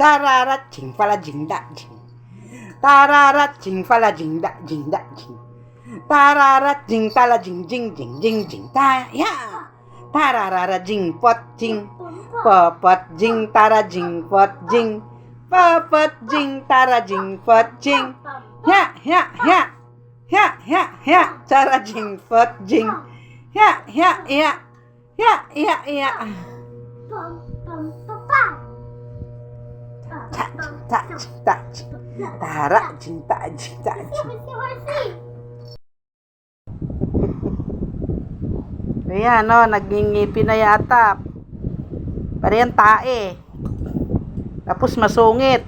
Tararat ching pala jing da jing. Tararat ching pala jing da jing da jing. Tararat jing tala jing jing jing jing jing ta ya. Tararara jing pot jing. Popot jing tara jing pot jing. Popot jing tara jing pot jing. Ya ya ya. Ya ya ya. Tara jing pot jing. Ya ya ya. Ya ya ya. Tak. Tara jing tak jing tak jing. Ayan, no, nagingipin na yata. Parang tae. Tapos masungit.